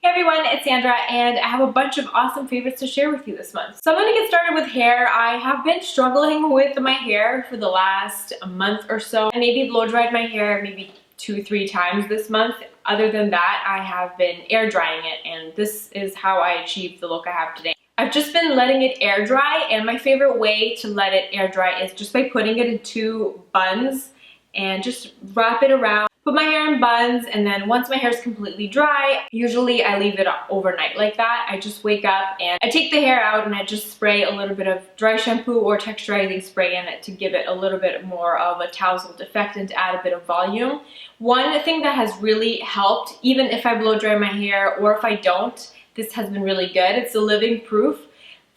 Hey everyone, it's Sandra and I have a bunch of awesome favorites to share with you this month. So I'm going to get started with hair. I have been struggling with my hair for the last month or so. I maybe blow dried my hair maybe 2-3 times this month. Other than that, I have been air drying it, and this is how I achieved the look I have today. I've just been letting it air dry, and my favorite way to let it air dry is just by putting it in 2 buns and just wrap it around. Put my hair in buns, and then once my hair is completely dry, usually I leave it overnight like that. I just wake up and I take the hair out and I just spray a little bit of dry shampoo or texturizing spray in it to give it a little bit more of a tousled effect and to add a bit of volume. One thing that has really helped, even if I blow dry my hair or if I don't, this has been really good. It's the Living Proof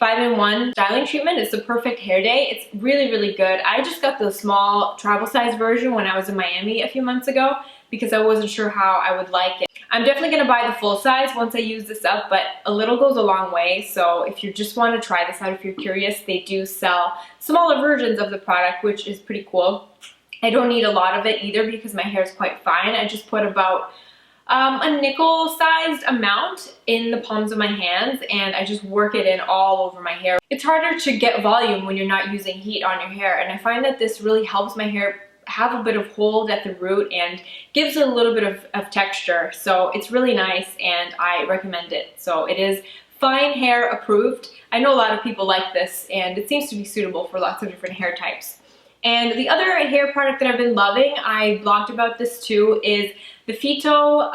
5-in-1 styling treatment. It's the perfect hair day. It's really, really good. I just got the small travel size version when I was in Miami a few months ago because I wasn't sure how I would like it. I'm definitely gonna buy the full size once I use this up, but a little goes a long way. So if you just want to try this out, if you're curious, they do sell smaller versions of the product, which is pretty cool. I don't need a lot of it either because my hair is quite fine. I just put about a nickel-sized amount in the palms of my hands, and I just work it in all over my hair. It's harder to get volume when you're not using heat on your hair, and I find that this really helps my hair have a bit of hold at the root and gives it a little bit of texture. So it's really nice and I recommend it. So it is fine hair approved. I know a lot of people like this and it seems to be suitable for lots of different hair types. And the other hair product that I've been loving, I blogged about this too, is the Fito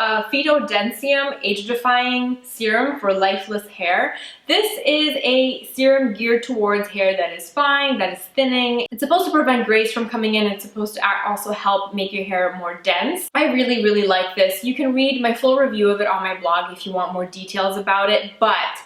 Densium Age-Defying Serum for Lifeless Hair. This is a serum geared towards hair that is fine, that is thinning. It's supposed to prevent grays from coming in. It's supposed to also help make your hair more dense. I really, really like this. You can read my full review of it on my blog if you want more details about it, but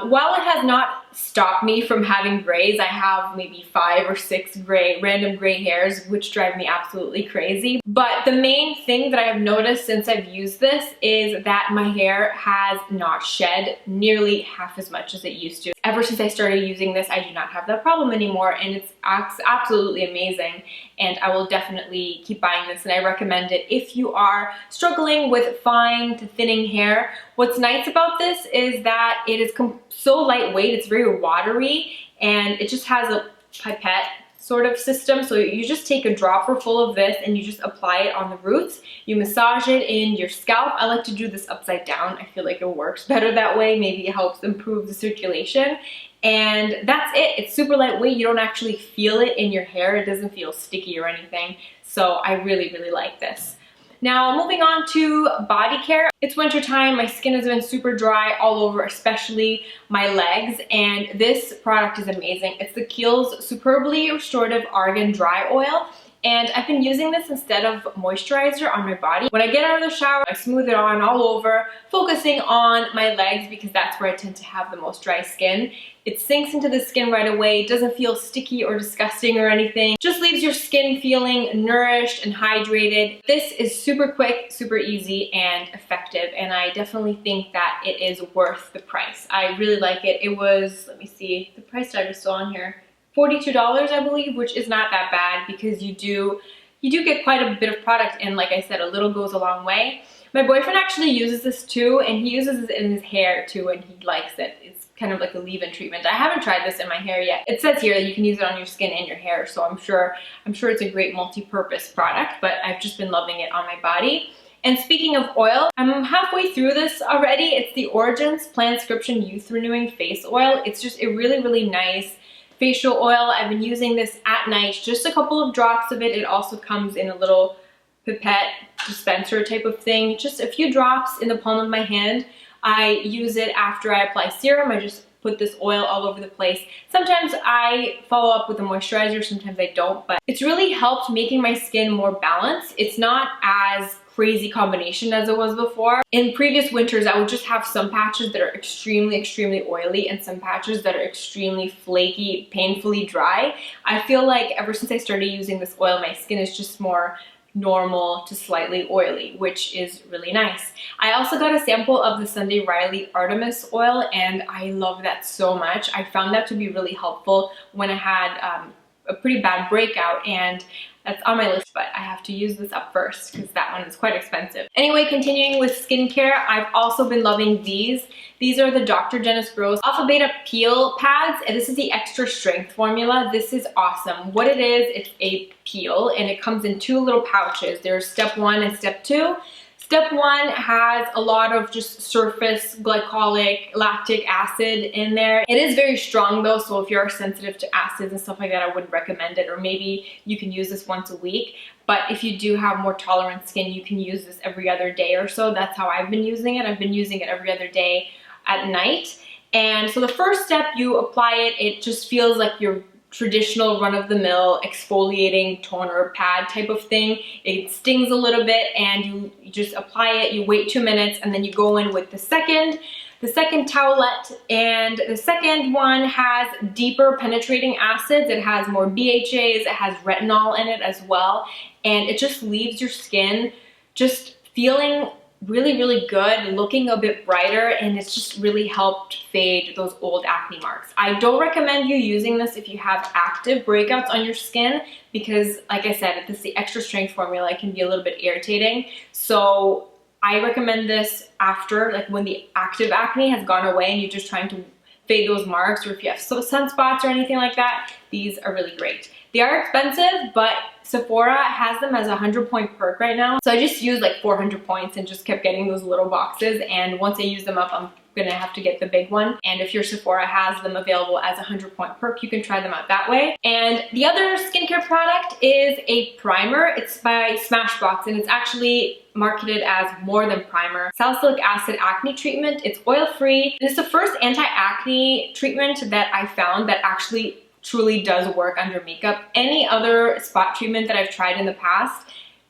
while it has not stopped me from having grays, I have maybe 5 or 6 random gray hairs, which drive me absolutely crazy. But the main thing that I have noticed since I've used this is that my hair has not shed nearly half as much as it used to. Ever since I started using this, I do not have that problem anymore, and it's absolutely amazing. And I will definitely keep buying this, and I recommend it if you are struggling with fine to thinning hair. What's nice about this is that it is so lightweight, it's very watery, and it just has a pipette sort of system. So you just take a dropper full of this and you just apply it on the roots. You massage it in your scalp. I like to do this upside down. I feel like it works better that way. Maybe it helps improve the circulation. And that's it. It's super lightweight. You don't actually feel it in your hair. It doesn't feel sticky or anything. So I really, really like this. Now moving on to body care. It's winter time, my skin has been super dry all over, especially my legs, and this product is amazing. It's the Kiehl's Superbly Restorative Argan Dry Oil, and I've been using this instead of moisturizer on my body. When I get out of the shower, I smooth it on all over, focusing on my legs because that's where I tend to have the most dry skin. It sinks into the skin right away. It doesn't feel sticky or disgusting or anything. Just leaves your skin feeling nourished and hydrated. This is super quick, super easy, and effective, and I definitely think that it is worth the price. I really like it. It was, let me see, the price tag is still on here, $42 I believe, which is not that bad because you do get quite a bit of product, and like I said, a little goes a long way. My boyfriend actually uses this too, and he uses it in his hair too, and he likes it. It's kind of like a leave-in treatment. I haven't tried this in my hair yet. It says here that you can use it on your skin and your hair, so I'm sure it's a great multi-purpose product, but I've just been loving it on my body. And speaking of oil, I'm halfway through this already. It's the Origins Planscription Youth Renewing Face Oil. It's just a really, really nice facial oil. I've been using this at night, just a couple of drops of it. It also comes in a little pipette dispenser type of thing, just a few drops in the palm of my hand. I use it after I apply serum. I just put this oil all over the place. Sometimes I follow up with a moisturizer, sometimes I don't, but it's really helped making my skin more balanced. It's not as crazy combination as it was before. In previous winters, I would just have some patches that are extremely, extremely oily and some patches that are extremely flaky, painfully dry. I feel like ever since I started using this oil, my skin is just more normal to slightly oily, which is really nice. I also got a sample of the Sunday Riley Artemis oil, and I love that so much. I found that to be really helpful when I had a pretty bad breakout, and That's on my list, but I have to use this up first because that one is quite expensive. Anyway, continuing with skincare, I've also been loving these. These are the Dr. Dennis Gross Alpha Beta Peel Pads, and this is the extra strength formula. This is awesome. What it is, it's a peel, and it comes in 2 little pouches. There's step 1 and step 2. Step 1 has a lot of just surface glycolic lactic acid in there. It is very strong though, so if you're sensitive to acids and stuff like that, I wouldn't recommend it, or maybe you can use this once a week. But if you do have more tolerant skin, you can use this every other day or so. That's how I've been using it. I've been using it every other day at night. And so the first step, you apply it, it just feels like your traditional run-of-the-mill exfoliating toner pad type of thing. It stings a little bit, and you just apply it, you wait 2 minutes, and then you go in with the second towelette. And the second one has deeper penetrating acids. It has more BHAs, it has retinol in it as well, and it just leaves your skin just feeling really, really good, looking a bit brighter, and it's just really helped fade those old acne marks. I don't recommend you using this if you have active breakouts on your skin because, like I said, this is the extra strength formula. It can be a little bit irritating. So I recommend this after, like when the active acne has gone away and you're just trying to fade those marks, or if you have sunspots or anything like that, these are really great. They are expensive, but Sephora has them as a 100-point perk right now. So I just used like 400 points and just kept getting those little boxes. And once I use them up, I'm gonna have to get the big one. And if your Sephora has them available as a 100-point perk, you can try them out that way. And the other skincare product is a primer. It's by Smashbox, and it's actually marketed as more than primer. Salicylic acid acne treatment. It's oil-free. It's the first anti-acne treatment that I found that actually truly does work under makeup. Any other spot treatment that I've tried in the past,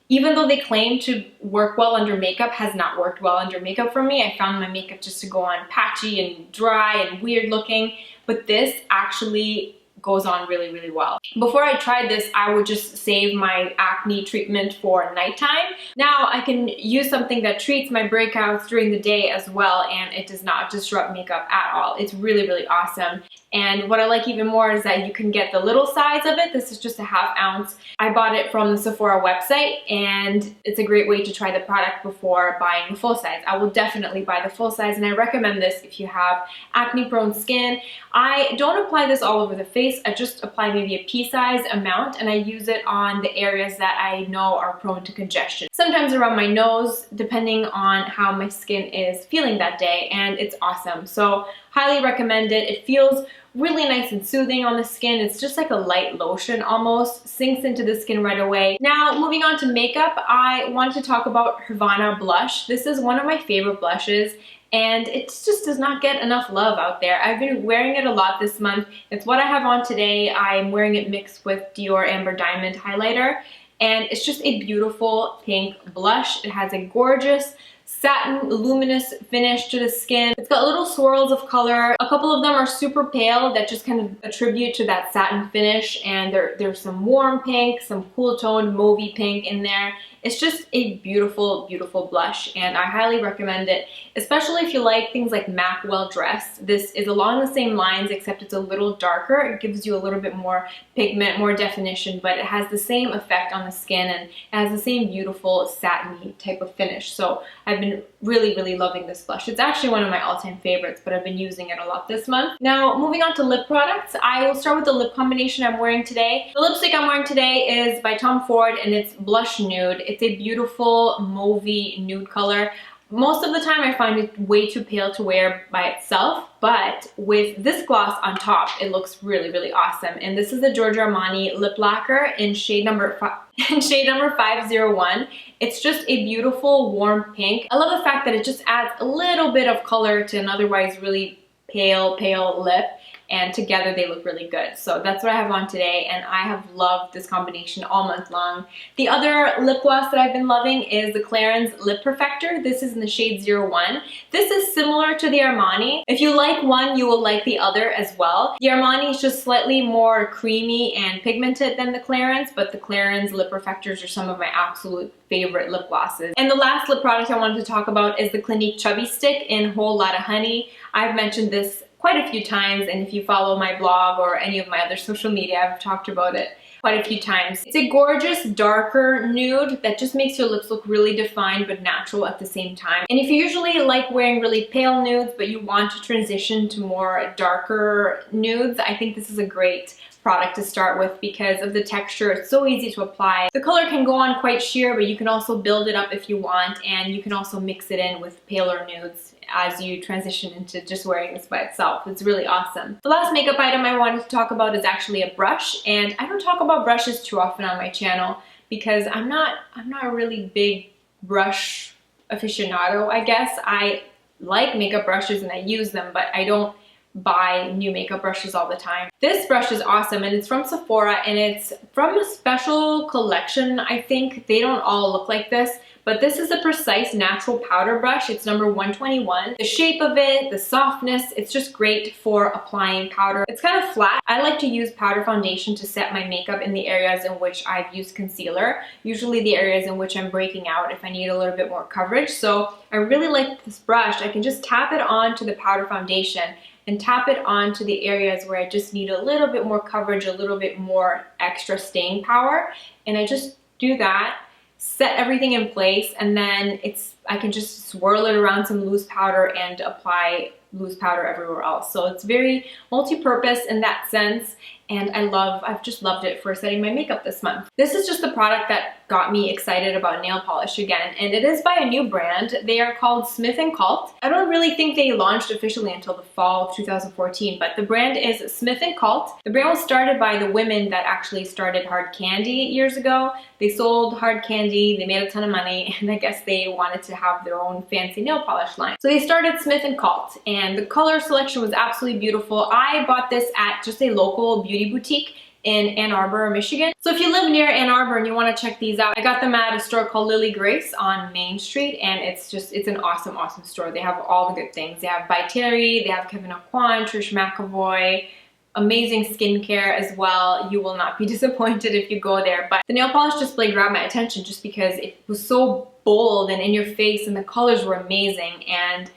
even though they claim to work well under makeup, has not worked well under makeup for me. I found my makeup just to go on patchy and dry and weird looking, but this actually goes on really, really well. Before I tried this, I would just save my acne treatment for nighttime. Now I can use something that treats my breakouts during the day as well, and it does not disrupt makeup at all. It's really, really awesome. And what I like even more is that you can get the little size of it. This is just a 1/2 ounce. I bought it from the Sephora website, and it's a great way to try the product before buying the full size. I will definitely buy the full size, and I recommend this if you have acne prone skin. I don't apply this all over the face. I just apply maybe a pea-sized amount, and I use it on the areas that I know are prone to congestion. Sometimes around my nose, depending on how my skin is feeling that day, and it's awesome. So highly recommend it. It feels really nice and soothing on the skin. It's just like a light lotion almost, sinks into the skin right away. Now moving on to makeup, I wanted to talk about Hervana blush. This is one of my favorite blushes, and it just does not get enough love out there. I've been wearing it a lot this month. It's what I have on today. I'm wearing it mixed with Dior Amber Diamond highlighter, and it's just a beautiful pink blush. It has a gorgeous satin luminous finish to the skin. It's got little swirls of color. A couple of them are super pale that just kind of attribute to that satin finish, and there's some warm pink, some cool toned mauvey pink in there. It's just a beautiful, beautiful blush, and I highly recommend it, especially if you like things like MAC Well Dressed. This is along the same lines, except it's a little darker. It gives you a little bit more pigment, more definition, but it has the same effect on the skin, and it has the same beautiful satiny type of finish. So I've been really, really loving this blush. It's actually one of my all-time favorites, but I've been using it a lot this month. Now, moving on to lip products, I will start with the lip combination I'm wearing today. The lipstick I'm wearing today is by Tom Ford, and it's Blush Nude. It's a beautiful mauvey nude color. Most of the time I find it way too pale to wear by itself, but with this gloss on top, it looks really, really awesome. And this is the Giorgio Armani lip lacquer in shade number 501. It's just a beautiful warm pink. I love the fact that it just adds a little bit of color to an otherwise really pale lip, and together they look really good. So that's what I have on today, and I have loved this combination all month long. The other lip gloss that I've been loving is the Clarins Lip Perfector. This is in the shade 01. This is similar to the Armani. If you like one, you will like the other as well. The Armani is just slightly more creamy and pigmented than the Clarins, but the Clarins Lip Perfectors are some of my absolute favorite lip glosses. And the last lip product I wanted to talk about is the Clinique Chubby Stick in Whole Lotta Honey. I've mentioned this quite a few times, and if you follow my blog or any of my other social media, I've talked about it quite a few times. It's a gorgeous darker nude that just makes your lips look really defined but natural at the same time. And if you usually like wearing really pale nudes but you want to transition to more darker nudes, I think this is a great product to start with because of the texture. It's so easy to apply. The color can go on quite sheer, but you can also build it up if you want, and you can also mix it in with paler nudes as you transition into just wearing this by itself. It's really awesome. The last makeup item I wanted to talk about is actually a brush, and I don't talk about brushes too often on my channel because I'm not a really big brush aficionado, I guess. I like makeup brushes and I use them, but I don't buy new makeup brushes all the time. This brush is awesome, and it's from Sephora, and it's from a special collection. I think they don't all look like this, but this is a precise natural powder brush. It's number 121. The shape of it, the softness, it's just great for applying powder. It's kind of flat. I like to use powder foundation to set my makeup in the areas in which I've used concealer, usually the areas in which I'm breaking out if I need a little bit more coverage. So I really like this brush. I can just tap it onto the powder foundation and tap it onto the areas where I just need a little bit more coverage, a little bit more extra staying power. And I just do that, set everything in place, and then I can just swirl it around some loose powder and apply loose powder everywhere else. So it's very multi-purpose in that sense, and I've just loved it for setting my makeup this month. This is just the product that got me excited about nail polish again, and it is by a new brand. They are called Smith & Cult. I don't really think they launched officially until the fall of 2014, but the brand is Smith & Cult. The brand was started by the women that actually started Hard Candy years ago. They sold Hard Candy, they made a ton of money, and I guess they wanted to have their own fancy nail polish line. So they started Smith & Cult, and the color selection was absolutely beautiful. I bought this at just a local beauty boutique in Ann Arbor, Michigan. So if you live near Ann Arbor and you want to check these out, I got them at a store called Lily Grace on Main Street, and it's an awesome, awesome store. They have all the good things. They have By Terry, they have Kevyn Aucoin, Trish McEvoy, amazing skincare as well. You will not be disappointed if you go there. But the nail polish display grabbed my attention just because it was so bold and in your face, and the colors were amazing. And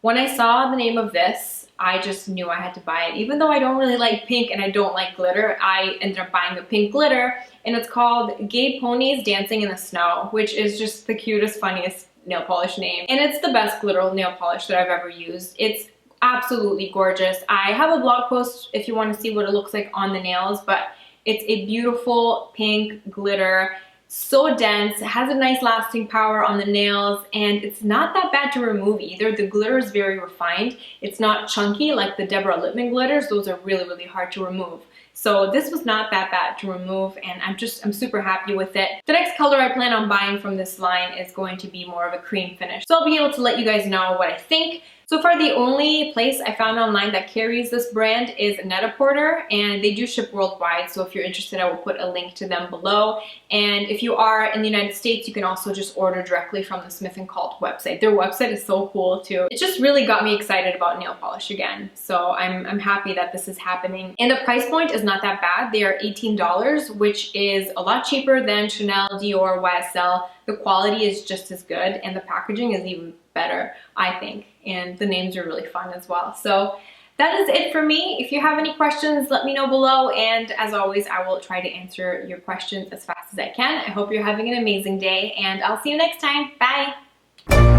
when I saw the name of this, I just knew I had to buy it. Even though I don't really like pink and I don't like glitter, I ended up buying the pink glitter, and it's called Gay Ponies Dancing in the Snow, which is just the cutest, funniest nail polish name. And it's the best glitter nail polish that I've ever used. It's absolutely gorgeous. I have a blog post if you want to see what it looks like on the nails, but it's a beautiful pink glitter. So dense, it has a nice lasting power on the nails, and it's not that bad to remove either. The glitter is very refined. It's not chunky like the Deborah Lippmann glitters. Those are really, really hard to remove. So this was not that bad to remove, and I'm super happy with it. The next color I plan on buying from this line is going to be more of a cream finish. So I'll be able to let you guys know what I think. So far, the only place I found online that carries this brand is Net-a-Porter, and they do ship worldwide. So if you're interested, I will put a link to them below. And if you are in the United States, you can also just order directly from the Smith & Cult website. Their website is so cool too. It just really got me excited about nail polish again. So I'm happy that this is happening. And the price point is not that bad. They are $18, which is a lot cheaper than Chanel, Dior, YSL. The quality is just as good, and the packaging is even better, I think. And the names are really fun as well. So that is it for me. If you have any questions, let me know below. And as always, I will try to answer your questions as fast as I can. I hope you're having an amazing day, and I'll see you next time. Bye.